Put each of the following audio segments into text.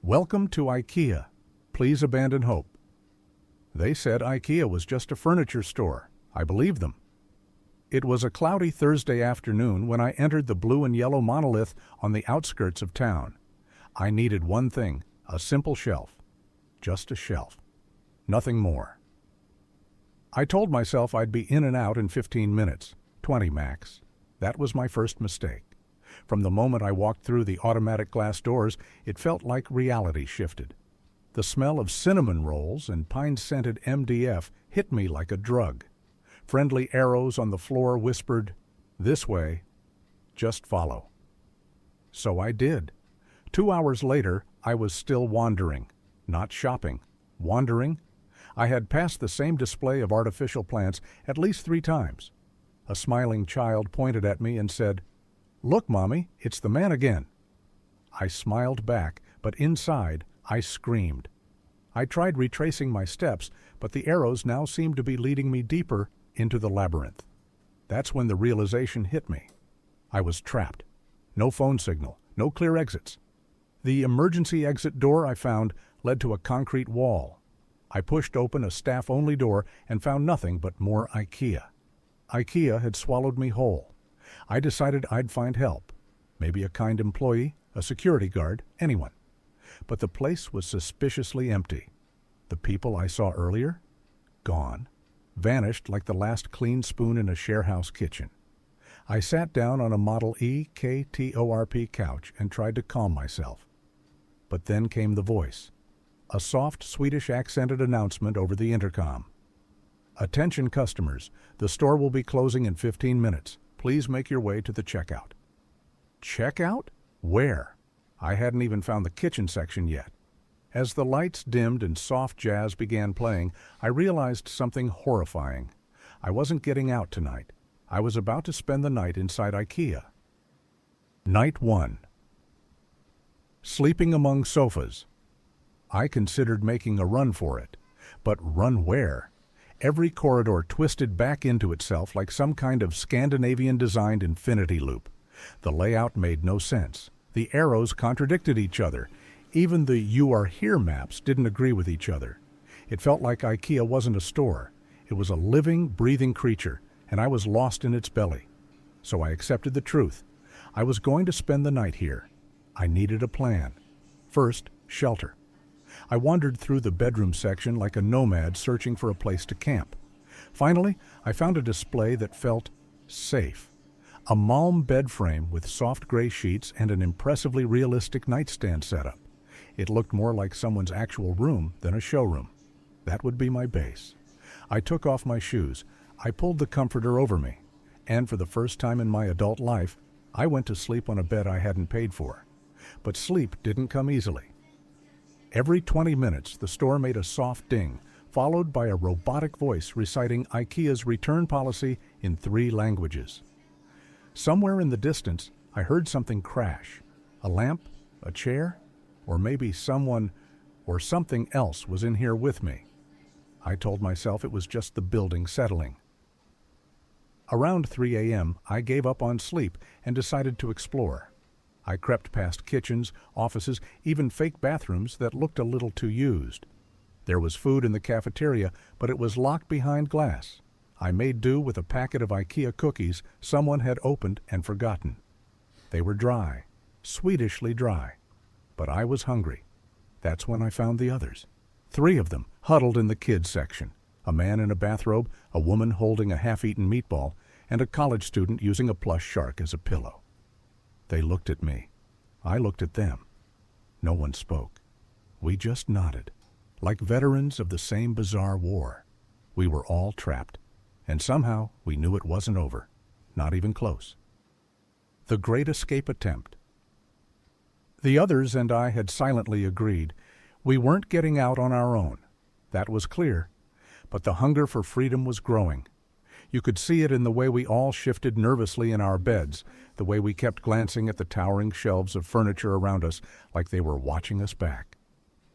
"Welcome to IKEA. Please abandon hope." They said IKEA was just a furniture store. I believed them. It was a cloudy Thursday afternoon when I entered the blue and yellow monolith on the outskirts of town. I needed one thing, a simple shelf. Just a shelf. Nothing more. I told myself I'd be in and out in 15 minutes, 20 max. That was my first mistake. From the moment I walked through the automatic glass doors, it felt like reality shifted. The smell of cinnamon rolls and pine-scented MDF hit me like a drug. Friendly arrows on the floor whispered, "This way, just follow." So I did. 2 hours later, I was still wandering, not shopping, wandering. I had passed the same display of artificial plants at least 3 times. A smiling child pointed at me and said, "Look, Mommy, it's the man again." I smiled back, but inside, I screamed. I tried retracing my steps, but the arrows now seemed to be leading me deeper into the labyrinth. That's when the realization hit me. I was trapped. No phone signal, no clear exits. The emergency exit door I found led to a concrete wall. I pushed open a staff-only door and found nothing but more IKEA. IKEA had swallowed me whole. I decided I'd find help. Maybe a kind employee, a security guard, anyone. But the place was suspiciously empty. The people I saw earlier? Gone. Vanished like the last clean spoon in a sharehouse kitchen. I sat down on a Model E KTORP couch and tried to calm myself. But then came the voice. A soft Swedish accented announcement over the intercom. "Attention customers, the store will be closing in 15 minutes. Please make your way to the checkout." Checkout? Where? I hadn't even found the kitchen section yet. As the lights dimmed and soft jazz began playing, I realized something horrifying. I wasn't getting out tonight. I was about to spend the night inside IKEA. Night 1. Sleeping among sofas. I considered making a run for it. But run where? Every corridor twisted back into itself like some kind of Scandinavian-designed infinity loop. The layout made no sense. The arrows contradicted each other. Even the "You Are Here" maps didn't agree with each other. It felt like IKEA wasn't a store. It was a living, breathing creature, and I was lost in its belly. So I accepted the truth. I was going to spend the night here. I needed a plan. First, shelter. I wandered through the bedroom section like a nomad searching for a place to camp. Finally, I found a display that felt safe. A Malm bed frame with soft gray sheets and an impressively realistic nightstand setup. It looked more like someone's actual room than a showroom. That would be my base. I took off my shoes. I pulled the comforter over me. And for the first time in my adult life, I went to sleep on a bed I hadn't paid for. But sleep didn't come easily. Every 20 minutes, the store made a soft ding, followed by a robotic voice reciting IKEA's return policy in 3 languages. Somewhere in the distance, I heard something crash. A lamp? A chair? Or maybe someone or something else was in here with me. I told myself it was just the building settling. Around 3 a.m., I gave up on sleep and decided to explore. I crept past kitchens, offices, even fake bathrooms that looked a little too used. There was food in the cafeteria, but it was locked behind glass. I made do with a packet of IKEA cookies someone had opened and forgotten. They were dry, Swedishly dry. But I was hungry. That's when I found the others. 3 of them, huddled in the kids section. A man in a bathrobe, a woman holding a half-eaten meatball, and a college student using a plush shark as a pillow. They looked at me. I looked at them. No one spoke. We just nodded, like veterans of the same bizarre war. We were all trapped, and somehow we knew it wasn't over, not even close. The Great Escape Attempt. The others and I had silently agreed. We weren't getting out on our own. That was clear. But the hunger for freedom was growing. You could see it in the way we all shifted nervously in our beds, the way we kept glancing at the towering shelves of furniture around us like they were watching us back.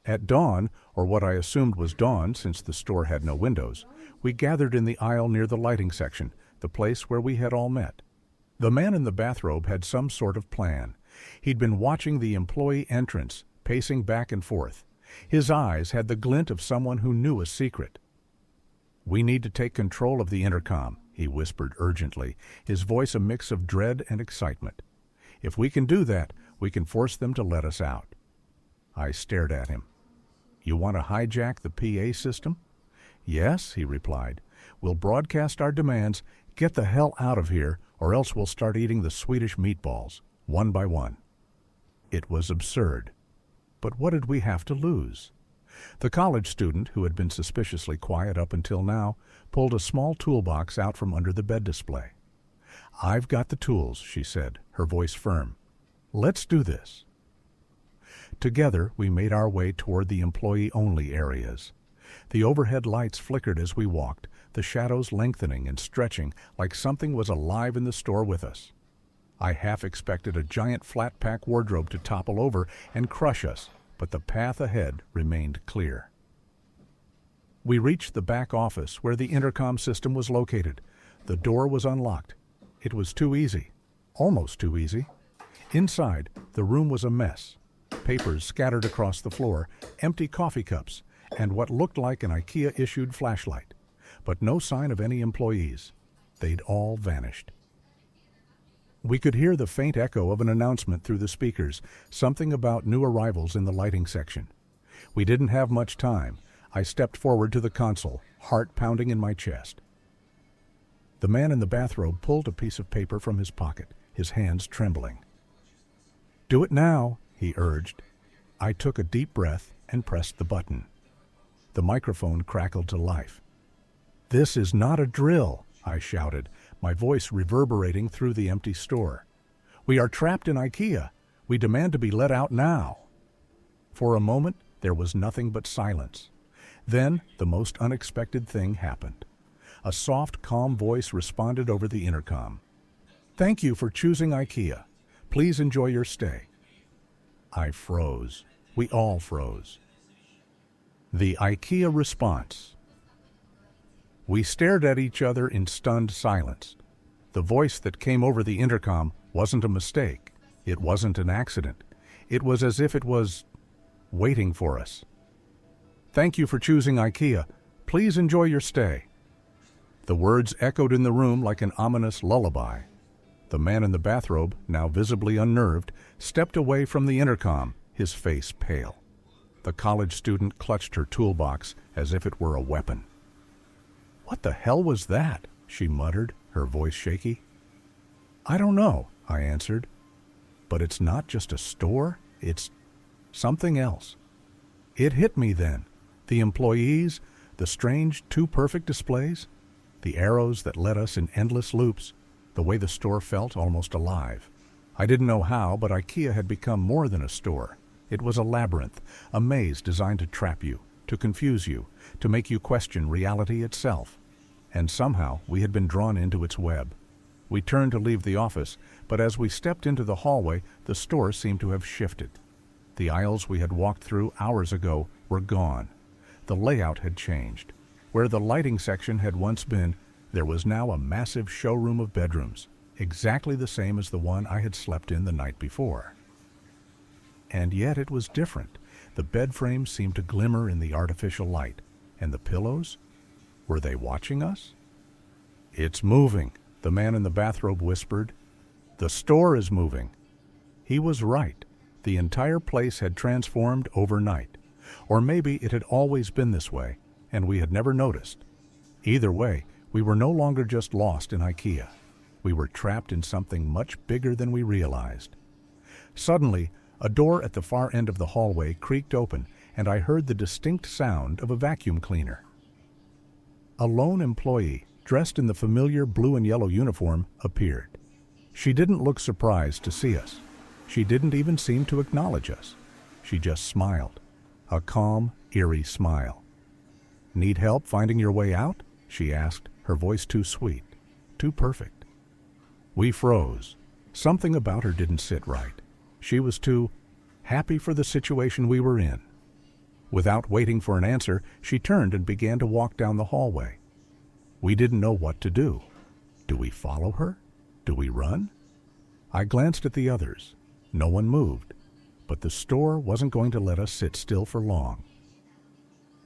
At dawn, or what I assumed was dawn since the store had no windows, we gathered in the aisle near the lighting section, the place where we had all met. The man in the bathrobe had some sort of plan. He'd been watching the employee entrance, pacing back and forth. His eyes had the glint of someone who knew a secret. "We need to take control of the intercom," he whispered urgently, his voice a mix of dread and excitement. "If we can do that, we can force them to let us out." I stared at him. "You want to hijack the PA system?" "Yes," he replied. "We'll broadcast our demands, get the hell out of here, or else we'll start eating the Swedish meatballs, one by one." It was absurd. But what did we have to lose? The college student, who had been suspiciously quiet up until now, pulled a small toolbox out from under the bed display. "I've got the tools," she said, her voice firm. "Let's do this." Together, we made our way toward the employee-only areas. The overhead lights flickered as we walked, the shadows lengthening and stretching like something was alive in the store with us. I half expected a giant flat-pack wardrobe to topple over and crush us, but the path ahead remained clear. We reached the back office where the intercom system was located. The door was unlocked. It was too easy. Almost too easy. Inside, the room was a mess. Papers scattered across the floor, empty coffee cups, and what looked like an IKEA-issued flashlight. But no sign of any employees. They'd all vanished. We could hear the faint echo of an announcement through the speakers, something about new arrivals in the lighting section. We didn't have much time. I stepped forward to the console, heart pounding in my chest. The man in the bathrobe pulled a piece of paper from his pocket, his hands trembling. "Do it now," he urged. I took a deep breath and pressed the button. The microphone crackled to life. "This is not a drill," I shouted, my voice reverberating through the empty store. "We are trapped in IKEA. We demand to be let out now." For a moment, there was nothing but silence. Then, the most unexpected thing happened. A soft, calm voice responded over the intercom. "Thank you for choosing IKEA. Please enjoy your stay." I froze. We all froze. The IKEA response. We stared at each other in stunned silence. The voice that came over the intercom wasn't a mistake. It wasn't an accident. It was as if it was waiting for us. "Thank you for choosing IKEA. Please enjoy your stay." The words echoed in the room like an ominous lullaby. The man in the bathrobe, now visibly unnerved, stepped away from the intercom, his face pale. The college student clutched her toolbox as if it were a weapon. "What the hell was that?" she muttered, her voice shaky. "I don't know," I answered. "But it's not just a store, it's something else." It hit me then. The employees, the strange too-perfect displays, the arrows that led us in endless loops, the way the store felt almost alive. I didn't know how, but IKEA had become more than a store. It was a labyrinth, a maze designed to trap you, to confuse you, to make you question reality itself. And somehow we had been drawn into its web. We turned to leave the office, but as we stepped into the hallway, the store seemed to have shifted. The aisles we had walked through hours ago were gone. The layout had changed. Where the lighting section had once been, there was now a massive showroom of bedrooms, exactly the same as the one I had slept in the night before. And yet it was different. The bed frames seemed to glimmer in the artificial light. And the pillows? Were they watching us? "It's moving," the man in the bathrobe whispered. "The store is moving." He was right. The entire place had transformed overnight. Or maybe it had always been this way, and we had never noticed. Either way, we were no longer just lost in IKEA. We were trapped in something much bigger than we realized. Suddenly, a door at the far end of the hallway creaked open, and I heard the distinct sound of a vacuum cleaner. A lone employee, dressed in the familiar blue and yellow uniform, appeared. She didn't look surprised to see us. She didn't even seem to acknowledge us. She just smiled. A calm, eerie smile. "Need help finding your way out?" she asked, her voice too sweet, too perfect. We froze. Something about her didn't sit right. She was too happy for the situation we were in. Without waiting for an answer, she turned and began to walk down the hallway. We didn't know what to do. Do we follow her? Do we run? I glanced at the others. No one moved. But the store wasn't going to let us sit still for long.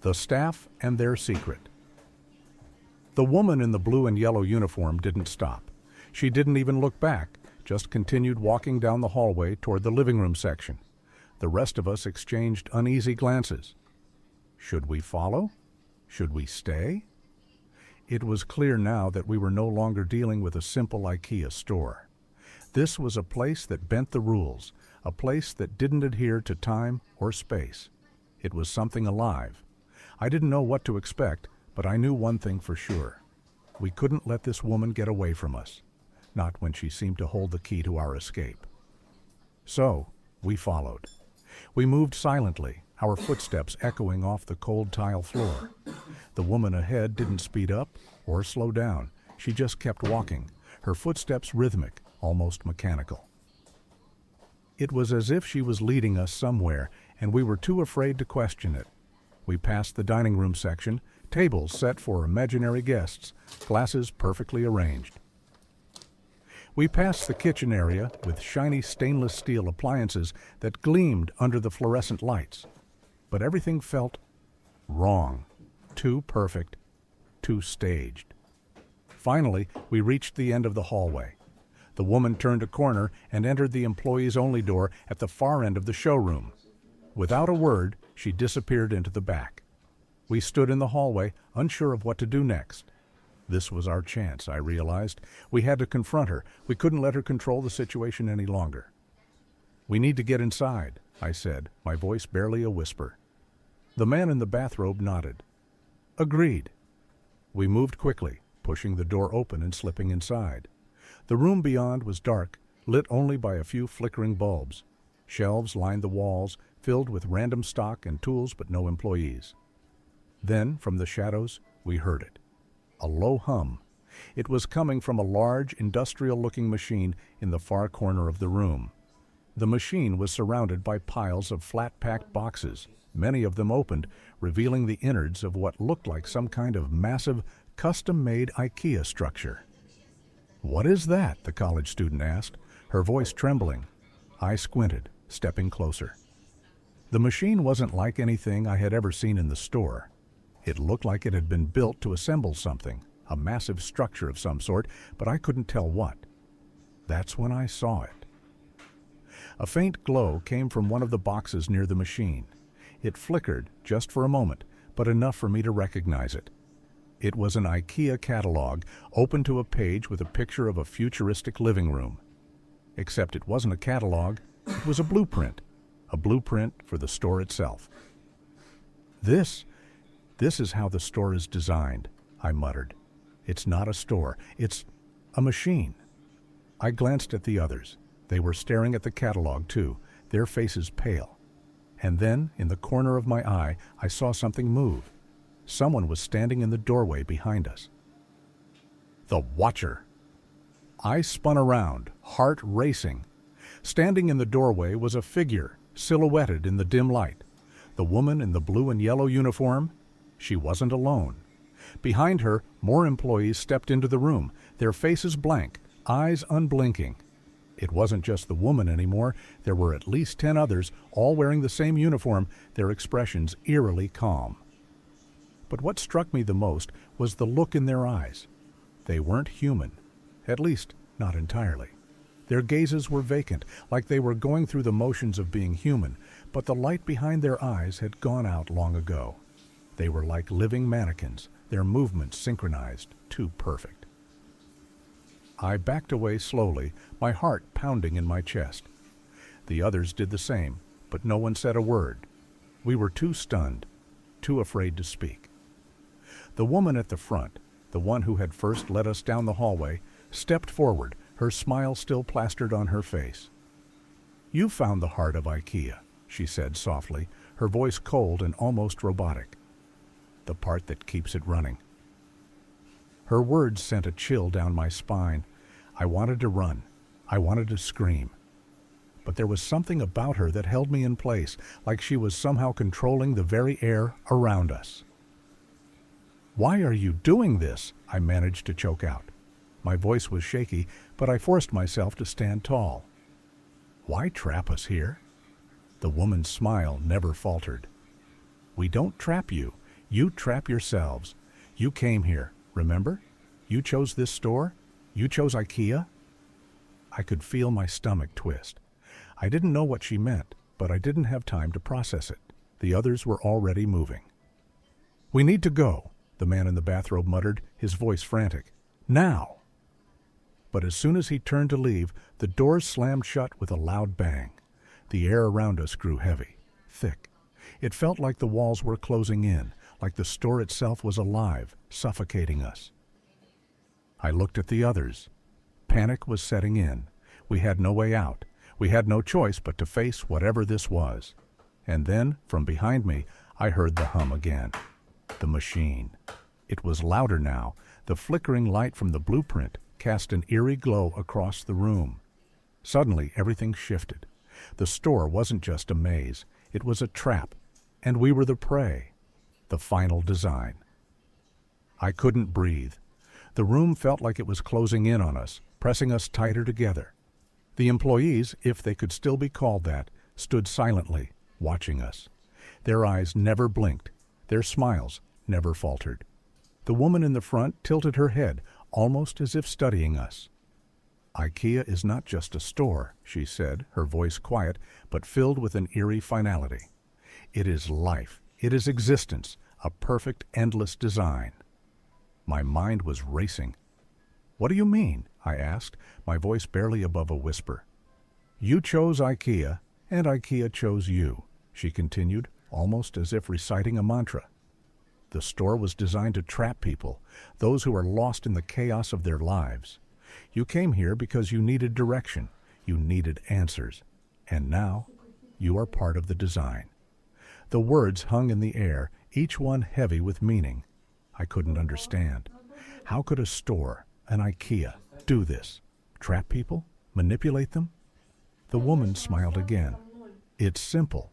The staff and their secret. The woman in the blue and yellow uniform didn't stop. She didn't even look back, just continued walking down the hallway toward the living room section. The rest of us exchanged uneasy glances. Should we follow? Should we stay? It was clear now that we were no longer dealing with a simple IKEA store. This was a place that bent the rules, a place that didn't adhere to time or space. It was something alive. I didn't know what to expect, but I knew one thing for sure. We couldn't let this woman get away from us, not when she seemed to hold the key to our escape. So, we followed. We moved silently, our footsteps echoing off the cold tile floor. The woman ahead didn't speed up or slow down. She just kept walking, her footsteps rhythmic, almost mechanical. It was as if she was leading us somewhere, and we were too afraid to question it. We passed the dining room section, tables set for imaginary guests, glasses perfectly arranged. We passed the kitchen area with shiny stainless steel appliances that gleamed under the fluorescent lights. But everything felt wrong, too perfect, too staged. Finally, we reached the end of the hallway. The woman turned a corner and entered the employees-only door at the far end of the showroom. Without a word, she disappeared into the back. We stood in the hallway, unsure of what to do next. This was our chance, I realized. We had to confront her. We couldn't let her control the situation any longer. "We need to get inside," I said, my voice barely a whisper. The man in the bathrobe nodded. "Agreed." We moved quickly, pushing the door open and slipping inside. The room beyond was dark, lit only by a few flickering bulbs. Shelves lined the walls, filled with random stock and tools but no employees. Then, from the shadows, we heard it. A low hum. It was coming from a large, industrial-looking machine in the far corner of the room. The machine was surrounded by piles of flat-packed boxes, many of them opened, revealing the innards of what looked like some kind of massive, custom-made IKEA structure. "What is that?" the college student asked, her voice trembling. I squinted, stepping closer. The machine wasn't like anything I had ever seen in the store. It looked like it had been built to assemble something, a massive structure of some sort, but I couldn't tell what. That's when I saw it. A faint glow came from one of the boxes near the machine. It flickered just for a moment, but enough for me to recognize it. It was an IKEA catalog, open to a page with a picture of a futuristic living room. Except it wasn't a catalog, it was a blueprint for the store itself. This is how the store is designed," I muttered. "It's not a store, it's a machine." I glanced at the others. They were staring at the catalog too, their faces pale. And then, in the corner of my eye, I saw something move. Someone was standing in the doorway behind us. The Watcher! I spun around, heart racing. Standing in the doorway was a figure, silhouetted in the dim light. The woman in the blue and yellow uniform? She wasn't alone. Behind her, more employees stepped into the room, their faces blank, eyes unblinking. It wasn't just the woman anymore. There were at least 10 others, all wearing the same uniform, their expressions eerily calm. But what struck me the most was the look in their eyes. They weren't human, at least not entirely. Their gazes were vacant, like they were going through the motions of being human, but the light behind their eyes had gone out long ago. They were like living mannequins, their movements synchronized, too perfect. I backed away slowly, my heart pounding in my chest. The others did the same, but no one said a word. We were too stunned, too afraid to speak. The woman at the front, the one who had first led us down the hallway, stepped forward, her smile still plastered on her face. "You found the heart of IKEA," she said softly, her voice cold and almost robotic. "The part that keeps it running." Her words sent a chill down my spine. I wanted to run. I wanted to scream. But there was something about her that held me in place, like she was somehow controlling the very air around us. "Why are you doing this?" I managed to choke out. My voice was shaky, but I forced myself to stand tall. "Why trap us here?" The woman's smile never faltered. "We don't trap you. You trap yourselves. You came here, remember? You chose this store? You chose IKEA?" I could feel my stomach twist. I didn't know what she meant, but I didn't have time to process it. The others were already moving. "We need to go," the man in the bathrobe muttered, his voice frantic. "Now!" But as soon as he turned to leave, the doors slammed shut with a loud bang. The air around us grew heavy, thick. It felt like the walls were closing in, like the store itself was alive, suffocating us. I looked at the others. Panic was setting in. We had no way out. We had no choice but to face whatever this was. And then, from behind me, I heard the hum again. The machine. It was louder now. The flickering light from the blueprint cast an eerie glow across the room. Suddenly, everything shifted. The store wasn't just a maze. It was a trap. And we were the prey. The final design. I couldn't breathe. The room felt like it was closing in on us, pressing us tighter together. The employees, if they could still be called that, stood silently, watching us. Their eyes never blinked. Their smiles never faltered. The woman in the front tilted her head, almost as if studying us. "IKEA is not just a store," she said, her voice quiet, but filled with an eerie finality. "It is life. It is existence, a perfect, endless design." My mind was racing. "What do you mean?" I asked, my voice barely above a whisper. "You chose IKEA, and IKEA chose you," she continued, almost as if reciting a mantra. "The store was designed to trap people, those who are lost in the chaos of their lives. You came here because you needed direction, you needed answers, and now you are part of the design." The words hung in the air, each one heavy with meaning. I couldn't understand. How could a store, an IKEA, do this? Trap people? Manipulate them? The woman smiled again. "It's simple.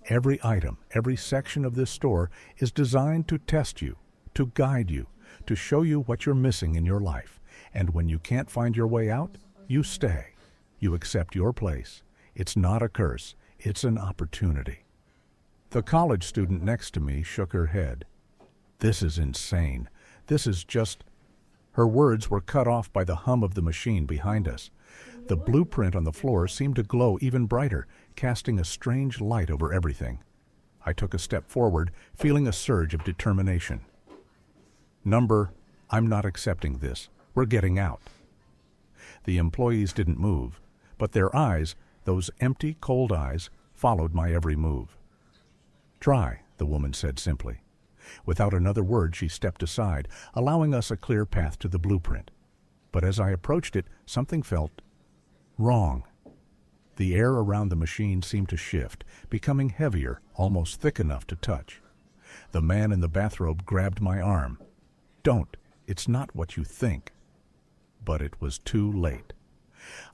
Every item, every section of this store is designed to test you, to guide you, to show you what you're missing in your life. And when you can't find your way out, you stay. You accept your place. It's not a curse. It's an opportunity." The college student next to me shook her head. "This is insane. This is just—" Her words were cut off by the hum of the machine behind us. The blueprint on the floor seemed to glow even brighter, casting a strange light over everything. I took a step forward, feeling a surge of determination. "I'm not accepting this. We're getting out." The employees didn't move, but their eyes, those empty, cold eyes, followed my every move. "Try," the woman said simply. Without another word, she stepped aside, allowing us a clear path to the blueprint. But as I approached it, something felt wrong. The air around the machine seemed to shift, becoming heavier, almost thick enough to touch. The man in the bathrobe grabbed my arm. "Don't. It's not what you think." But it was too late.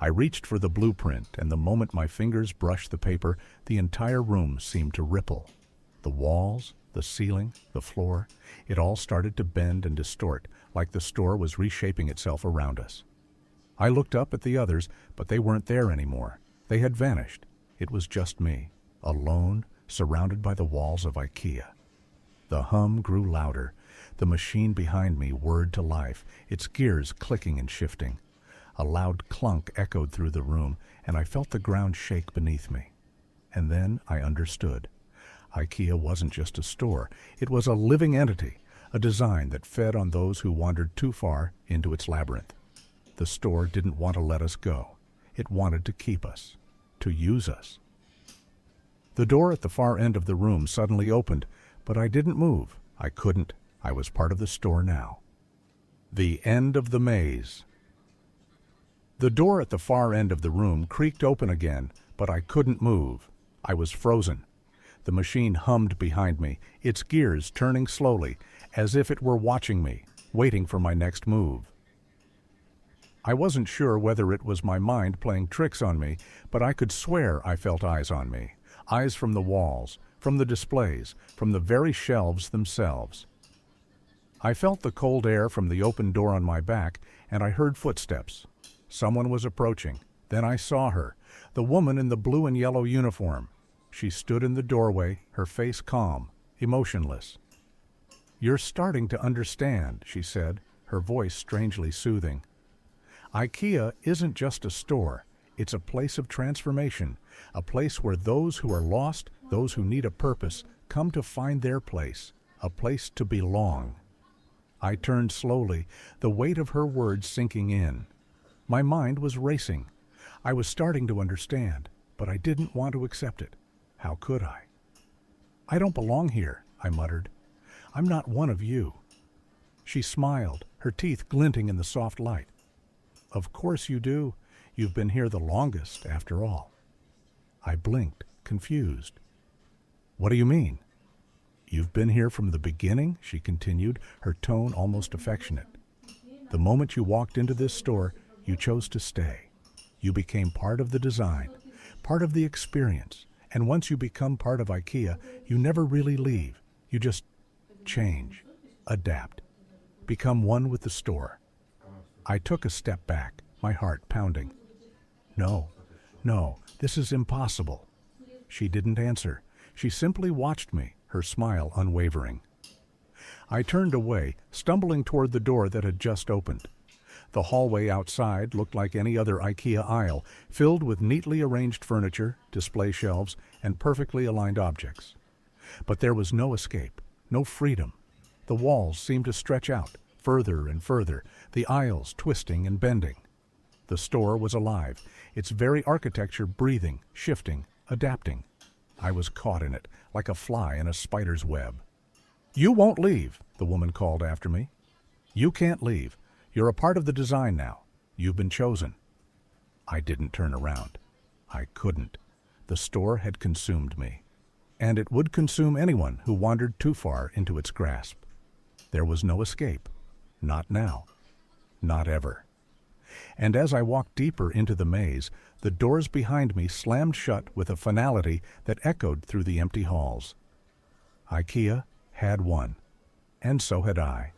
I reached for the blueprint, and the moment my fingers brushed the paper, the entire room seemed to ripple. The walls, the ceiling, the floor, it all started to bend and distort, like the store was reshaping itself around us. I looked up at the others, but they weren't there anymore. They had vanished. It was just me, alone, surrounded by the walls of IKEA. The hum grew louder. The machine behind me whirred to life, its gears clicking and shifting. A loud clunk echoed through the room, and I felt the ground shake beneath me. And then I understood. IKEA wasn't just a store. It was a living entity, a design that fed on those who wandered too far into its labyrinth. The store didn't want to let us go. It wanted to keep us, to use us. The door at the far end of the room suddenly opened, but I didn't move. I couldn't. I was part of the store now. The end of the maze. The door at the far end of the room creaked open again, but I couldn't move. I was frozen. The machine hummed behind me, its gears turning slowly, as if it were watching me, waiting for my next move. I wasn't sure whether it was my mind playing tricks on me, but I could swear I felt eyes on me. Eyes from the walls, from the displays, from the very shelves themselves. I felt the cold air from the open door on my back, and I heard footsteps. Someone was approaching. Then I saw her, the woman in the blue and yellow uniform. She stood in the doorway, her face calm, emotionless. "You're starting to understand," she said, her voice strangely soothing. "IKEA isn't just a store. It's a place of transformation, a place where those who are lost, those who need a purpose, come to find their place, a place to belong." I turned slowly, the weight of her words sinking in. My mind was racing. I was starting to understand, but I didn't want to accept it. How could I? "I don't belong here," I muttered. "I'm not one of you." She smiled, her teeth glinting in the soft light. "Of course you do. You've been here the longest, after all." I blinked, confused. "What do you mean?" "You've been here from the beginning," she continued, her tone almost affectionate. "The moment you walked into this store, you chose to stay. You became part of the design, part of the experience, and once you become part of IKEA, you never really leave. You just change, adapt, become one with the store." I took a step back, my heart pounding. No, this is impossible." She didn't answer. She simply watched me, her smile unwavering. I turned away, stumbling toward the door that had just opened. The hallway outside looked like any other IKEA aisle, filled with neatly arranged furniture, display shelves, and perfectly aligned objects. But there was no escape, no freedom. The walls seemed to stretch out, further and further, the aisles twisting and bending. The store was alive, its very architecture breathing, shifting, adapting. I was caught in it, like a fly in a spider's web. "You won't leave," the woman called after me. "You can't leave. You're a part of the design now. You've been chosen." I didn't turn around. I couldn't. The store had consumed me. And it would consume anyone who wandered too far into its grasp. There was no escape. Not now. Not ever. And as I walked deeper into the maze, the doors behind me slammed shut with a finality that echoed through the empty halls. IKEA had won, and so had I.